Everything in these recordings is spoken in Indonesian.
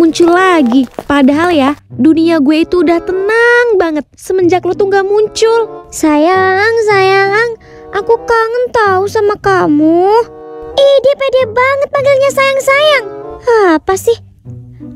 muncul lagi. Padahal ya, dunia gue itu udah tenang banget semenjak lo tuh gak muncul. Sayang, aku kangen tahu sama kamu. Ih, dia pede banget panggilnya sayang. Apa sih?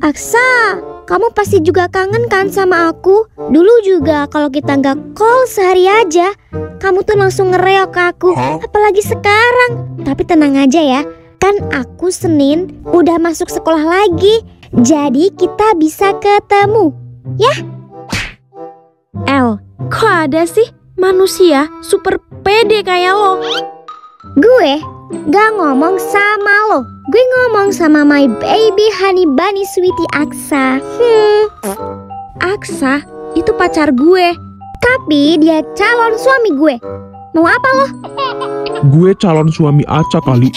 Aksa, kamu pasti juga kangen kan sama aku? Dulu juga kalau kita nggak call sehari aja, kamu tuh langsung ngereok ke aku. Apalagi sekarang. Tapi tenang aja ya, kan aku Senin udah masuk sekolah lagi. Jadi kita bisa ketemu, ya? El, kok ada sih manusia super pede kayak lo? Gue gak ngomong sama lo. Gue ngomong sama my baby honey bunny sweetie Aksa. Aksa, itu pacar gue. Tapi dia calon suami gue. Mau apa lo? Gue calon suami Aca kali.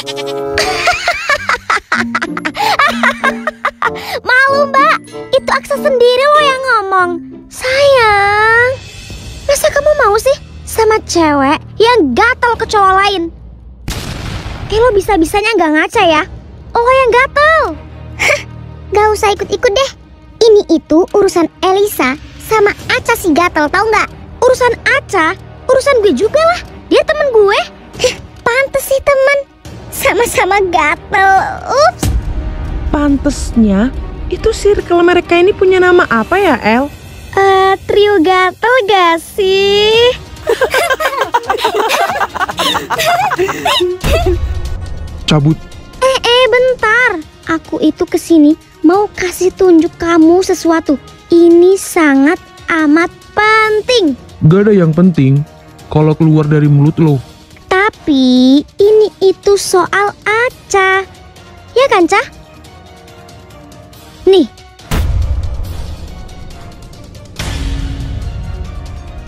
Malu mbak, itu Aksa sendiri lo yang ngomong. Sayang, masa kamu mau sih sama cewek yang gatel ke cowok lain? Lo bisa-bisanya gak ngaca ya? Lo yang gatel. Gak usah ikut-ikut deh. Ini itu urusan Elisa sama Aca si gatel, tau gak? Urusan Aca, urusan gue juga lah. Dia temen gue. Pantes sih temen. Sama-sama gatel. Ups. Pantesnya, itu circle mereka ini punya nama apa ya, El? Trio gatel gak sih? Cabut. Bentar. Aku itu kesini mau kasih tunjuk kamu sesuatu. Ini sangat amat penting. Gak ada yang penting kalau keluar dari mulut lo. Tapi ini itu soal Aca. Ya kan, Ca? Nih.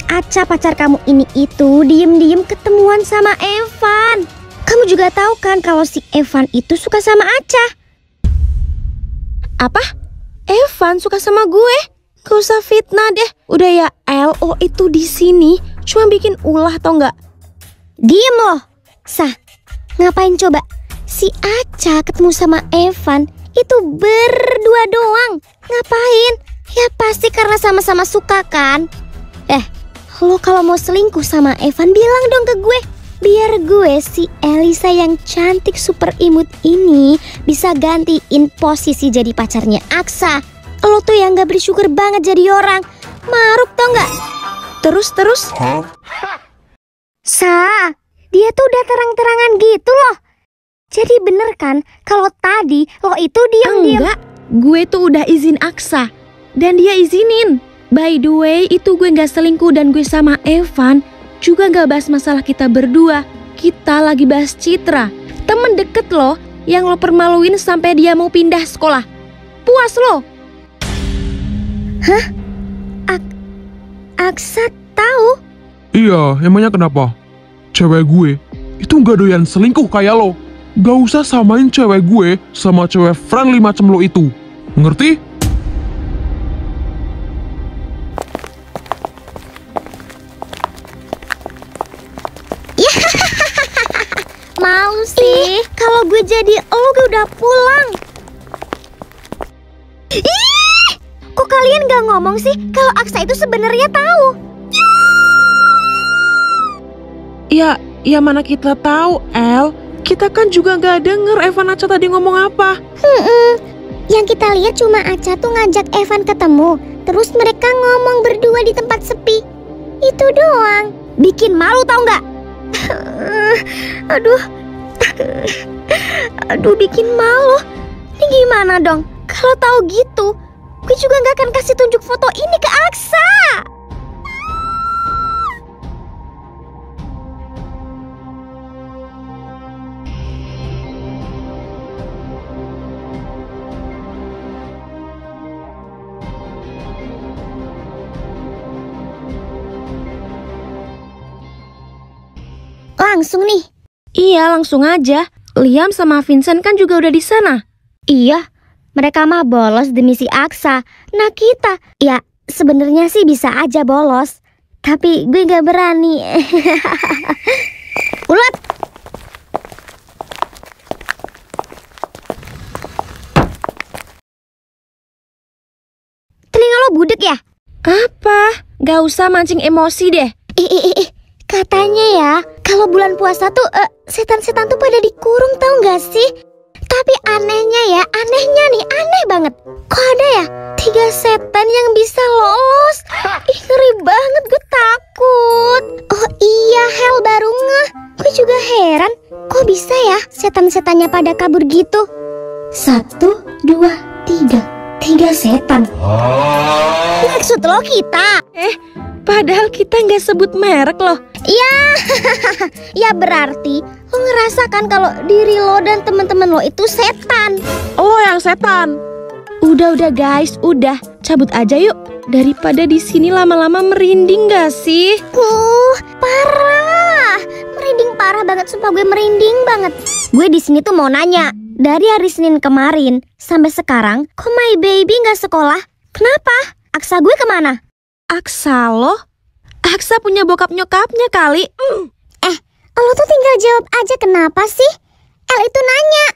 Aca pacar kamu ini itu diem-diem ketemuan sama Evan. Kamu juga tahu kan kalau si Evan itu suka sama Aca. Apa? Evan suka sama gue? Gak usah fitnah deh. Udah ya, El, lo itu di sini cuma bikin ulah tau nggak? Diem loh. Sah, ngapain coba? Si Aca ketemu sama Evan itu berdua doang. Ngapain? Ya pasti karena sama-sama suka kan? Lo kalau mau selingkuh sama Evan bilang dong ke gue. Biar gue si Elisa yang cantik super imut ini bisa gantiin posisi jadi pacarnya Aksa. Lo tuh yang gak bersyukur banget jadi orang. Maruk tau gak? Terus? Sa, dia tuh udah terang-terangan gitu loh. Jadi bener kan kalau tadi lo itu diam-diam. Enggak, gue tuh udah izin Aksa dan dia izinin. By the way, itu gue gak selingkuh dan gue sama Evan juga gak bahas masalah kita berdua. Kita lagi bahas Citra, temen deket lo yang lo permaluin sampai dia mau pindah sekolah. Puas lo? Hah? Aksa tahu? Iya, emangnya kenapa? Cewek gue itu gak doyan selingkuh kayak lo. Gak usah samain cewek gue sama cewek friendly macam lo itu. Ngerti? Malu sih. Kalau gue jadi lo gue udah pulang. Ih, kok kalian gak ngomong sih kalau Aksa itu sebenarnya tahu? Ya mana kita tahu, El. Kita kan juga gak denger Evan Aca tadi ngomong apa. Yang kita lihat cuma Aca tuh ngajak Evan ketemu. Terus mereka ngomong berdua di tempat sepi. Itu doang. Bikin malu tau gak? Aduh bikin malu. Ini gimana dong? Kalau tahu gitu, gue juga gak akan kasih tunjuk foto ini ke Aksa. Langsung nih. Iya, langsung aja. Liam sama Vincent kan juga udah di sana. Iya, mereka mah bolos demi si Aksa. Nah kita, ya sebenarnya sih bisa aja bolos. Tapi gue gak berani. Ulat. ya? Apa? Gak usah mancing emosi deh. Katanya ya, kalau bulan puasa tuh setan-setan tuh pada dikurung, tahu nggak sih? Tapi anehnya ya, aneh banget. Kok ada ya 3 setan yang bisa lolos? Ngeri banget, gue takut. Oh iya, Hel baru ngeh. Gue juga heran, kok bisa ya setan-setannya pada kabur gitu? 1, 2, 3 setan. Maksud lo kita? Padahal kita nggak sebut merek loh. Ya, ya berarti lo ngerasakan kalau diri lo dan teman-teman lo itu setan. Lo yang setan. Udah guys, udah cabut aja yuk. Daripada di sini lama-lama merinding gak sih? Parah. Merinding parah banget, sumpah gue merinding banget. Gue di sini tuh mau nanya, dari hari Senin kemarin sampai sekarang, kok my baby nggak sekolah? Kenapa? Aksa gue kemana? Aksa lo? Aksa punya bokap nyokapnya kali. Lo tuh tinggal jawab aja, kenapa sih? El itu nanya.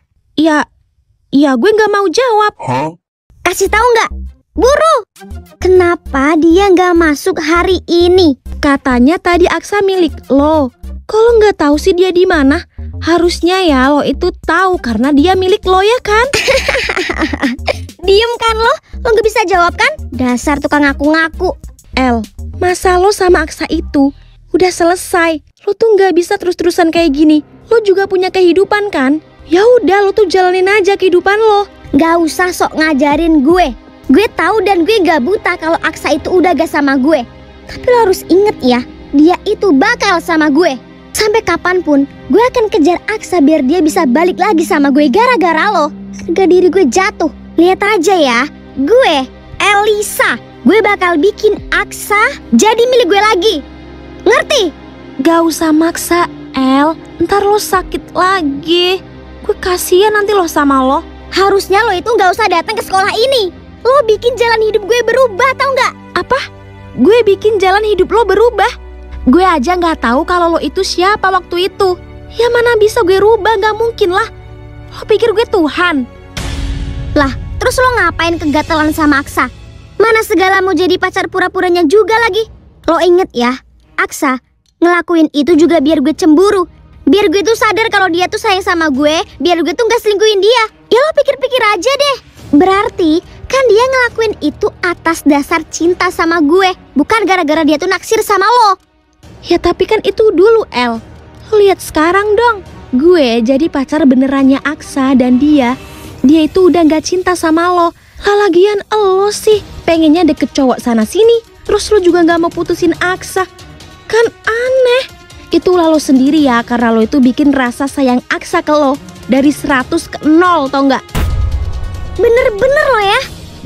Ya gue nggak mau jawab. Kasih tahu nggak? Buru. Kenapa dia nggak masuk hari ini? Katanya tadi Aksa milik lo. Kalau nggak tahu sih dia di mana? Harusnya ya lo itu tahu karena dia milik lo ya kan? Diem kan lo? Lo nggak bisa jawab kan? Dasar tukang ngaku-ngaku. El, masa lo sama Aksa itu udah selesai. Lo tuh nggak bisa terus-terusan kayak gini. Lo juga punya kehidupan kan? Ya udah, lo tuh jalanin aja kehidupan lo. Gak usah sok ngajarin gue. Gue tahu dan gue gak buta kalau Aksa itu udah gak sama gue. Tapi lo harus inget ya, dia itu bakal sama gue. Sampai kapanpun, gue akan kejar Aksa biar dia bisa balik lagi sama gue gara-gara lo. Harga diri gue jatuh. Lihat aja ya, gue, Elisa, gue bakal bikin Aksa jadi milik gue lagi. Ngerti? Gak usah maksa, El. Ntar lo sakit lagi. Gue kasihan nanti lo sama lo. Harusnya lo itu gak usah datang ke sekolah ini. Lo bikin jalan hidup gue berubah, tau gak? Apa? Gue bikin jalan hidup lo berubah? Gue aja gak tahu kalau lo itu siapa waktu itu. Ya mana bisa gue rubah, gak mungkin lah. Lo pikir gue Tuhan? Lah, terus lo ngapain kegatelan sama Aksa? Mana segala mau jadi pacar pura-puranya juga lagi. Lo inget ya, Aksa ngelakuin itu juga biar gue cemburu. Biar gue tuh sadar kalau dia tuh sayang sama gue. Biar gue tuh gak selingkuhin dia. Ya lo pikir-pikir aja deh. Berarti kan dia ngelakuin itu atas dasar cinta sama gue. Bukan gara-gara dia tuh naksir sama lo. Ya tapi kan itu dulu, El. Lo lihat sekarang dong. Gue jadi pacar benerannya Aksa dan dia itu udah gak cinta sama lo. Lah lagian lo sih pengennya deket cowok sana sini. Terus lo juga gak mau putusin Aksa. Kan aneh. Itulah lo sendiri ya, karena lo itu bikin rasa sayang Aksa ke lo dari 100 ke 0, tau gak? Bener-bener lo ya.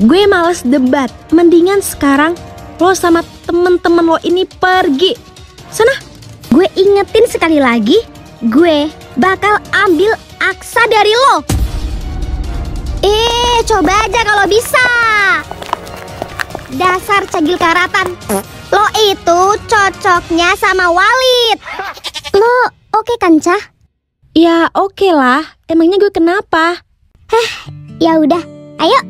Gue males debat. Mendingan sekarang lo sama temen-temen lo ini pergi. Sana. Gue ingetin sekali lagi, gue bakal ambil Aksa dari lo. Coba aja kalau bisa. Dasar cagil karatan. Lo itu cocoknya sama Walid. Lo oke kan, Cah? Ya oke lah. Emangnya gue kenapa? Ya udah, ayo.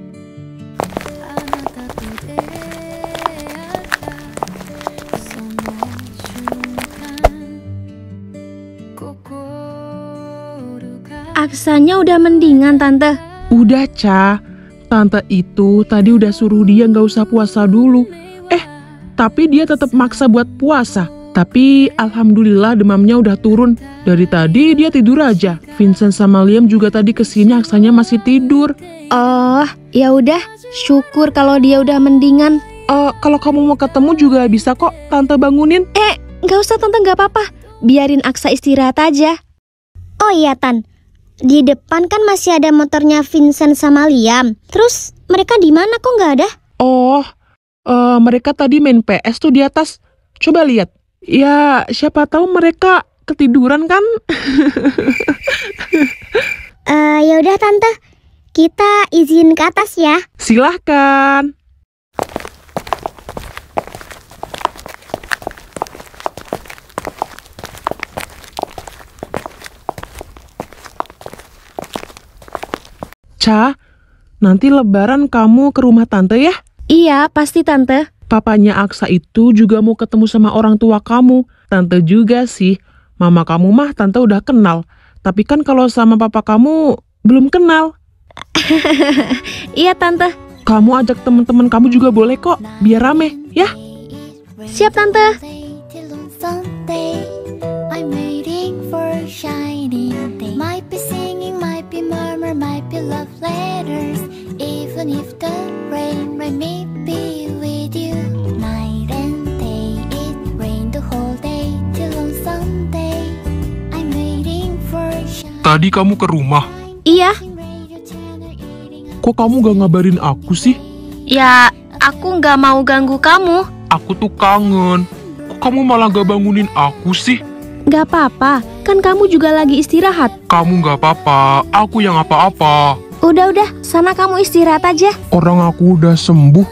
Aksanya udah mendingan, Tante. Udah, Ca. Tante itu tadi udah suruh dia nggak usah puasa dulu. Tapi dia tetap maksa buat puasa. Tapi alhamdulillah demamnya udah turun. Dari tadi dia tidur aja. Vincent sama Liam juga tadi kesini Aksanya masih tidur. Oh, ya udah. Syukur kalau dia udah mendingan. Kalau kamu mau ketemu juga bisa kok Tante bangunin. Nggak usah Tante, nggak apa-apa. Biarin Aksa istirahat aja. Oh iya, Tan. Di depan kan masih ada motornya Vincent sama Liam. Terus mereka di mana kok nggak ada? Mereka tadi main PS tuh di atas. Coba lihat. Ya, siapa tahu mereka ketiduran kan? Ya udah Tante. Kita izin ke atas ya. Silahkan. Ca, nanti lebaran kamu ke rumah Tante ya? Iya, pasti Tante. Papanya Aksa itu juga mau ketemu sama orang tua kamu. Tante juga sih. Mama kamu mah Tante udah kenal. Tapi kan kalau sama papa kamu belum kenal. Iya Tante. Kamu ajak teman-teman kamu juga boleh kok, biar rame, ya? Siap Tante. I'm waiting for a shining day. Might be singing, might be murmur, might be love letters. Even if the rain may be with you. Night and day, it rained the whole day till on Sunday. I'm waiting for a shining. Tadi kamu ke rumah. Iya. Kok kamu gak ngabarin aku sih? Ya, aku nggak mau ganggu kamu. Aku tuh kangen. Kok kamu malah gak bangunin aku sih? Nggak apa-apa, kan kamu juga lagi istirahat. Kamu gak apa-apa, aku yang apa-apa. Udah, sana kamu istirahat aja. Orang aku udah sembuh.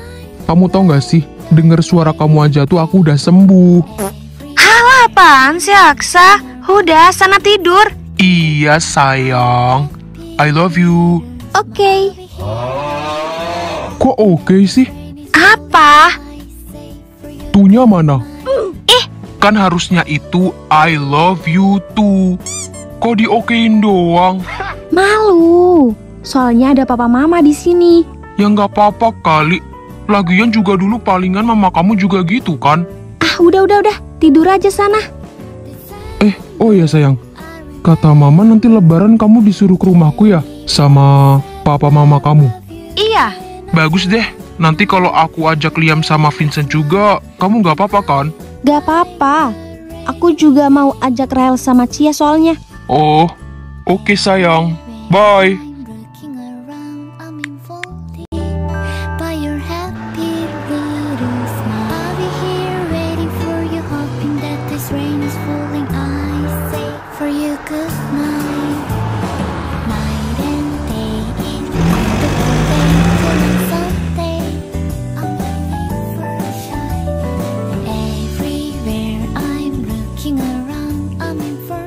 Kamu tau gak sih, denger suara kamu aja tuh aku udah sembuh. Halo, apaan sih Aksa? Udah, sana tidur. Iya sayang, I love you. Oke. Kok oke sih? Apa? Tunya mana? Kan harusnya itu I love you too. Kok diokein doang? Malu. Soalnya ada papa mama di sini. Ya nggak apa-apa kali. Lagian juga dulu palingan mama kamu juga gitu kan? Ah, udah. Tidur aja sana. Oh ya sayang. Kata mama nanti lebaran kamu disuruh ke rumahku ya? Sama papa mama kamu. Iya. Bagus deh. Nanti kalau aku ajak Liam sama Vincent juga, kamu nggak apa-apa kan? Gak apa-apa. Aku juga mau ajak Rael sama Cia soalnya. Oh, oke sayang. Bye. I'm looking around, I'm enfolded by your happy little smile. I'll be here waiting for you, hoping that this rain is falling. I say for you good night. Night and day, it rained the whole day till on Sunday. I'm waiting for a shine. Everywhere I'm looking around, I'm in for.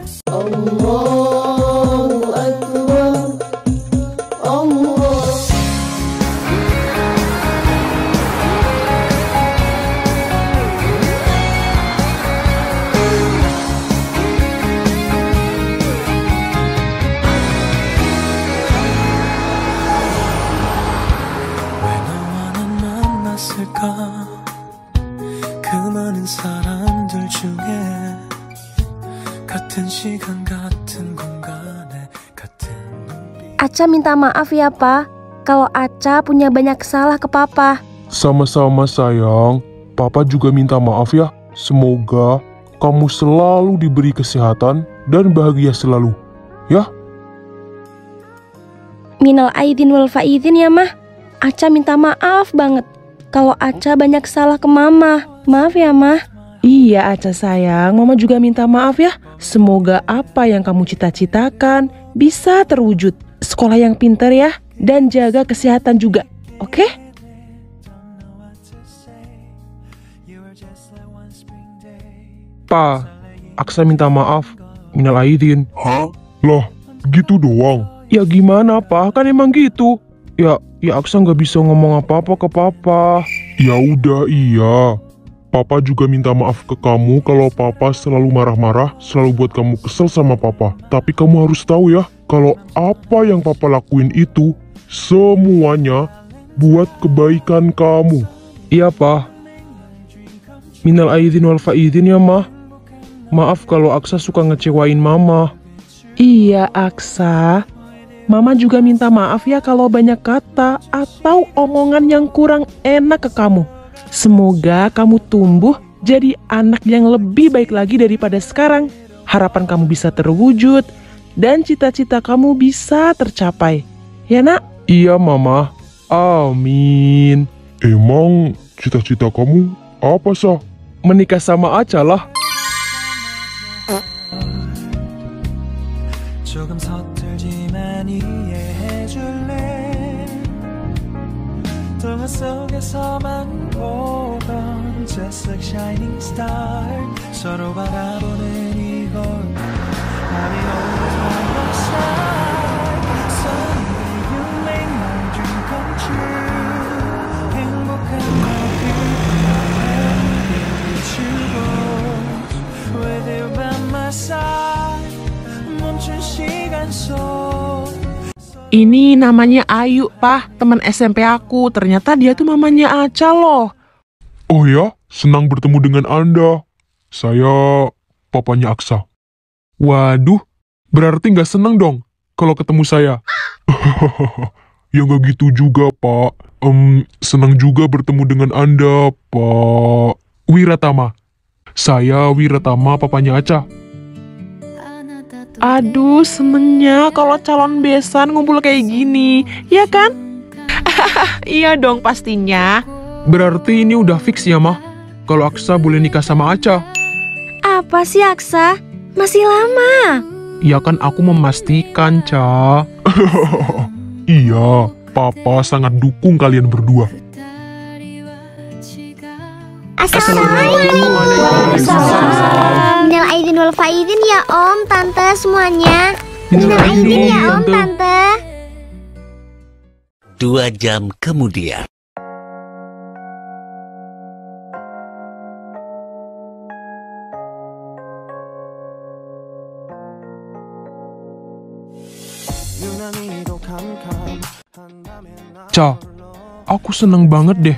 그 많은 사람들 중에 같은 시간 같은 공간에 같은 눈빛 Aca minta maaf ya, Pa. Kalau Aca punya banyak salah ke Papa. Sama-sama sayang. Papa juga minta maaf ya. Semoga kamu selalu diberi kesehatan dan bahagia selalu. Ya? Minal aidin wal faizin ya, Mah. Aca minta maaf banget. Kalau Aca banyak salah ke Mama. Maaf ya, Mah. Iya Aca sayang, Mama juga minta maaf ya. Semoga apa yang kamu cita-citakan bisa terwujud. Sekolah yang pintar ya, dan jaga kesehatan juga, oke? Pa, Aksa minta maaf. Minal aidin. Hah? Lah, gitu doang? Ya gimana, Pa? Kan emang gitu. Ya Aksa nggak bisa ngomong apa-apa ke Papa. Ya udah, iya. Papa juga minta maaf ke kamu kalau Papa selalu marah-marah, selalu buat kamu kesel sama Papa. Tapi kamu harus tahu ya, kalau apa yang Papa lakuin itu, semuanya buat kebaikan kamu. Iya, Pa. Minal aidin wal faizin ya, Mah. Maaf kalau Aksa suka ngecewain Mama. Iya Aksa, Mama juga minta maaf ya kalau banyak kata atau omongan yang kurang enak ke kamu. Semoga kamu tumbuh jadi anak yang lebih baik lagi daripada sekarang. Harapan kamu bisa terwujud dan cita-cita kamu bisa tercapai. Ya nak? Iya, Mama. Amin. Emang cita-cita kamu apa, Sa? Menikah sama Aca lah. 조금 서툴지만 이해해줄래 동화 속에서만 보던 Just like shining star 서로 바라보는 이곳 I'll be always by your side Someday you make my dream come true 행복한 Ini namanya Ayu, Pak, teman SMP aku. Ternyata dia tuh mamanya Aca loh. Oh ya, senang bertemu dengan Anda. Saya papanya Aksa. Waduh, berarti nggak senang dong kalau ketemu saya. Ya nggak gitu juga, Pak. Senang juga bertemu dengan Anda, Pak Wiratama. Saya Wiratama, papanya Aca. Aduh, senengnya kalau calon besan ngumpul kayak gini, ya kan? Iya dong pastinya. Berarti ini udah fix ya, Mah? Kalau Aksa boleh nikah sama Aca. Apa sih Aksa? Masih lama. Ya kan aku memastikan, Ca. Iya, Papa sangat dukung kalian berdua. Assalamualaikum. Minal aidin wal faizin ya Om, Tante semuanya. Minal aidin ya Om, Tante. 2 jam kemudian. Ca, aku seneng banget deh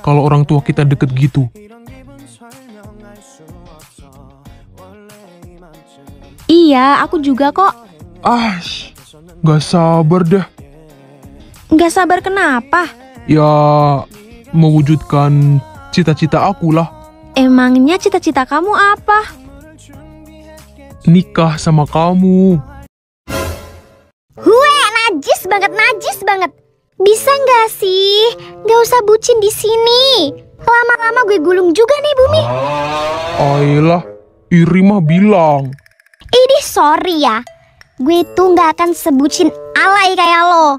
kalau orang tua kita deket gitu. Iya, aku juga kok. Gak sabar deh. Nggak sabar kenapa? Ya, mewujudkan cita-cita aku lah. Emangnya cita-cita kamu apa? Nikah sama kamu. Najis banget, najis banget. Bisa nggak sih? Nggak usah bucin di sini. Lama-lama gue gulung juga nih bumi. Ayolah, iri mah bilang. Ini sorry ya. Gue tuh nggak akan sebucin alay kayak lo.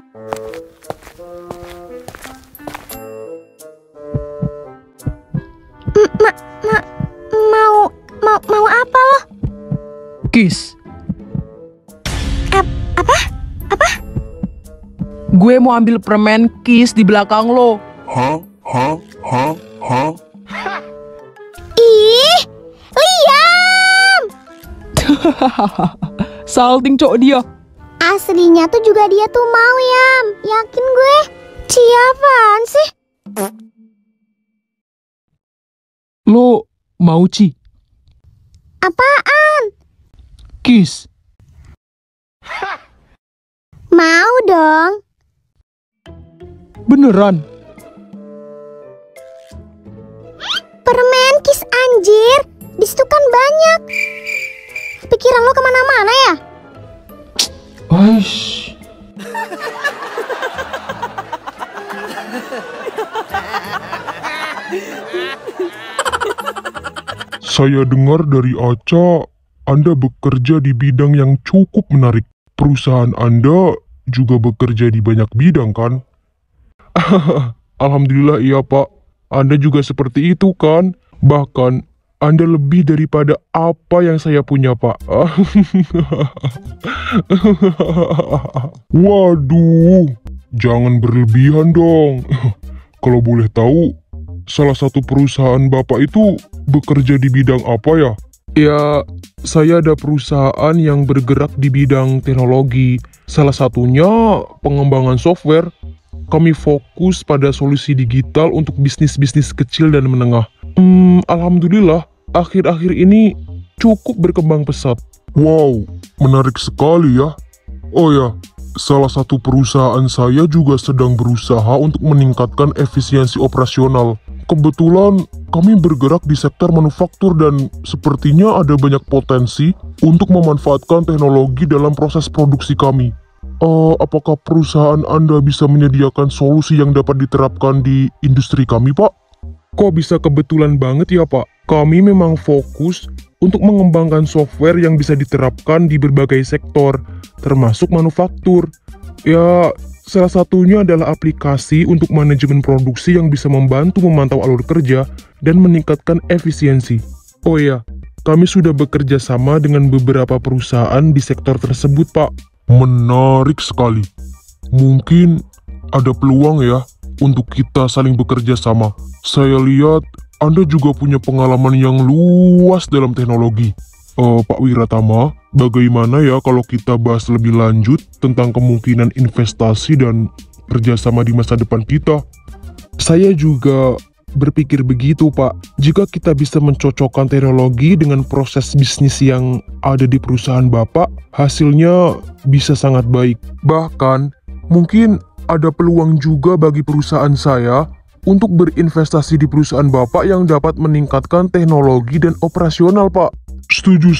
Mau apa lo? Kiss. Apa? Gue mau ambil permen Kiss di belakang lo. Ih, Liam! Salting cok dia. Aslinya tuh juga dia tuh mau, Yam. Yakin gue. Ciapaan sih? Lo mau, Ci? Apaan? Kiss. Mau dong. Beneran? Permen Kiss anjir. Di situ kan banyak. Pikiran lo kemana-mana ya? Aish. Saya dengar dari Aca, Anda bekerja di bidang yang cukup menarik. Perusahaan Anda juga bekerja di banyak bidang, kan? Alhamdulillah iya, Pak. Anda juga seperti itu, kan? Bahkan, Anda lebih daripada apa yang saya punya, Pak. Waduh, jangan berlebihan dong. Kalau boleh tahu, salah satu perusahaan Bapak itu bekerja di bidang apa ya? Ya, saya ada perusahaan yang bergerak di bidang teknologi. Salah satunya pengembangan software. Kami fokus pada solusi digital untuk bisnis-bisnis kecil dan menengah. Alhamdulillah, akhir-akhir ini cukup berkembang pesat. Wow, menarik sekali ya. Oh ya, salah satu perusahaan saya juga sedang berusaha untuk meningkatkan efisiensi operasional. Kebetulan kami bergerak di sektor manufaktur dan sepertinya ada banyak potensi untuk memanfaatkan teknologi dalam proses produksi kami. Apakah perusahaan Anda bisa menyediakan solusi yang dapat diterapkan di industri kami, Pak? Kok bisa kebetulan banget ya, Pak? Kami memang fokus untuk mengembangkan software yang bisa diterapkan di berbagai sektor, termasuk manufaktur. Ya, salah satunya adalah aplikasi untuk manajemen produksi yang bisa membantu memantau alur kerja dan meningkatkan efisiensi. Oh ya, kami sudah bekerja sama dengan beberapa perusahaan di sektor tersebut, Pak. Menarik sekali. Mungkin ada peluang ya untuk kita saling bekerja sama. Saya lihat Anda juga punya pengalaman yang luas dalam teknologi. Pak Wiratama, bagaimana ya kalau kita bahas lebih lanjut tentang kemungkinan investasi dan kerjasama di masa depan kita? Saya juga berpikir begitu, Pak. Jika kita bisa mencocokkan teknologi dengan proses bisnis yang ada di perusahaan Bapak, hasilnya bisa sangat baik. Bahkan, mungkin ada peluang juga bagi perusahaan saya untuk berinvestasi di perusahaan Bapak yang dapat meningkatkan teknologi dan operasional, Pak. Setuju.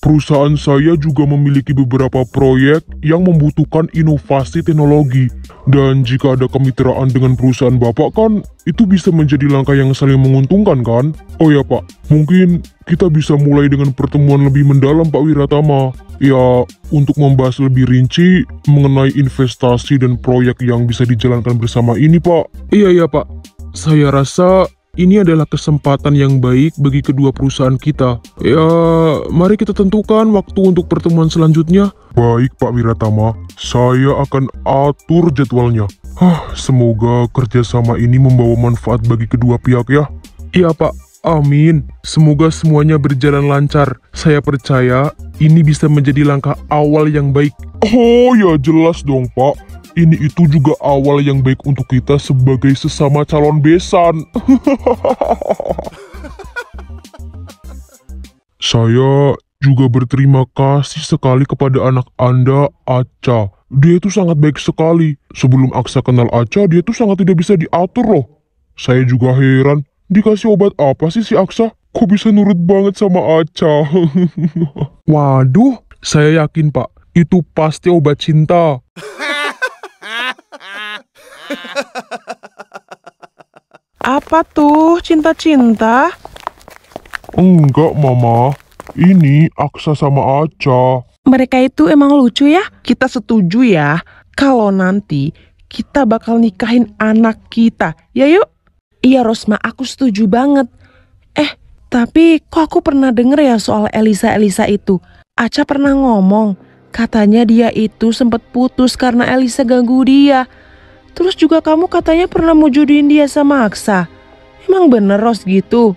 Perusahaan saya juga memiliki beberapa proyek yang membutuhkan inovasi teknologi. Dan jika ada kemitraan dengan perusahaan Bapak kan, itu bisa menjadi langkah yang saling menguntungkan kan? Oh ya Pak, mungkin kita bisa mulai dengan pertemuan lebih mendalam Pak Wiratama. Ya, untuk membahas lebih rinci mengenai investasi dan proyek yang bisa dijalankan bersama ini Pak. Iya Pak, saya rasa ini adalah kesempatan yang baik bagi kedua perusahaan kita. Ya, mari kita tentukan waktu untuk pertemuan selanjutnya. Baik Pak Wiratama, saya akan atur jadwalnya. Semoga kerjasama ini membawa manfaat bagi kedua pihak ya. Iya Pak, amin. Semoga semuanya berjalan lancar. Saya percaya ini bisa menjadi langkah awal yang baik. Oh ya jelas dong Pak. Ini itu juga awal yang baik untuk kita sebagai sesama calon besan. Saya juga berterima kasih sekali kepada anak Anda, Aca. Dia itu sangat baik sekali. Sebelum Aksa kenal Aca, dia itu sangat tidak bisa diatur loh. Saya juga heran, dikasih obat apa sih si Aksa? Kok bisa nurut banget sama Aca? Waduh, saya yakin Pak, itu pasti obat cinta. Apa tuh cinta-cinta? Enggak, Mama. Ini Aksa sama Aca. Mereka itu emang lucu ya? Kita setuju ya, kalau nanti kita bakal nikahin anak kita. Ya yuk? Iya Rosma, aku setuju banget. Tapi kok aku pernah denger ya soal Elisa itu? Aca pernah ngomong, katanya dia itu sempat putus karena Elisa ganggu dia. Terus juga kamu katanya pernah mau jodohin dia sama Aksa. Emang bener Ros gitu?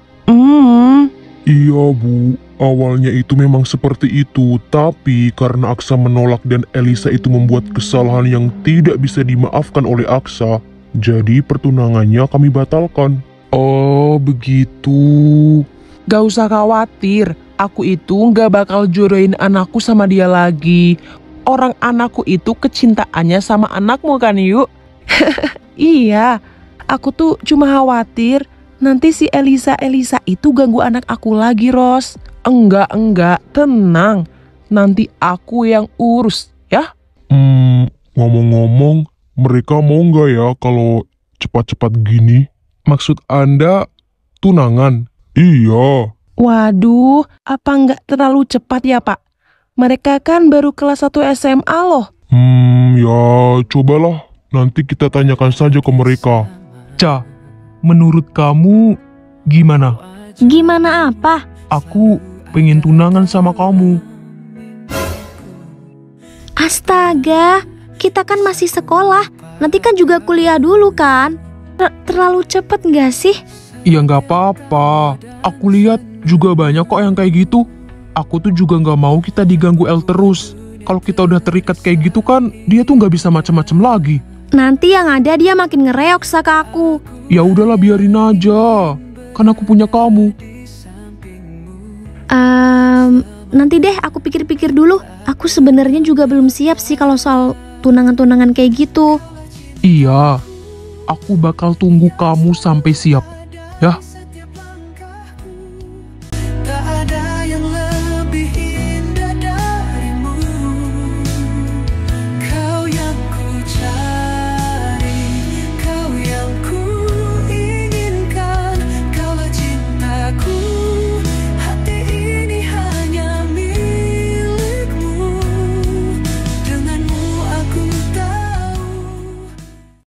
Iya Bu, awalnya itu memang seperti itu. Tapi karena Aksa menolak dan Elisa itu membuat kesalahan yang tidak bisa dimaafkan oleh Aksa, jadi pertunangannya kami batalkan. Oh begitu. Gak usah khawatir, aku itu gak bakal jodohin anakku sama dia lagi. Orang anakku itu kecintaannya sama anakmu kan yuk? Iya, aku tuh cuma khawatir nanti si Elisa itu ganggu anak aku lagi, Ros. Enggak, tenang. Nanti aku yang urus, ya? Ngomong-ngomong, mereka mau nggak ya kalau cepat-cepat gini? Maksud Anda tunangan? Iya. Waduh, apa nggak terlalu cepat ya, Pak? Mereka kan baru kelas 1 SMA loh. Ya cobalah. Nanti kita tanyakan saja ke mereka. Ca, menurut kamu gimana? Gimana apa? Aku pengen tunangan sama kamu. Astaga, kita kan masih sekolah. Nanti kan juga kuliah dulu kan? Terlalu cepet nggak sih? Ya nggak apa-apa. Aku lihat juga banyak kok yang kayak gitu. Aku tuh juga nggak mau kita diganggu El terus. Kalau kita udah terikat kayak gitu kan, dia tuh nggak bisa macam-macam lagi. Nanti yang ada dia makin ngereok ke aku. Ya udahlah biarin aja. Kan aku punya kamu. Nanti deh aku pikir-pikir dulu. Aku sebenarnya juga belum siap sih kalau soal tunangan-tunangan kayak gitu. Iya. Aku bakal tunggu kamu sampai siap.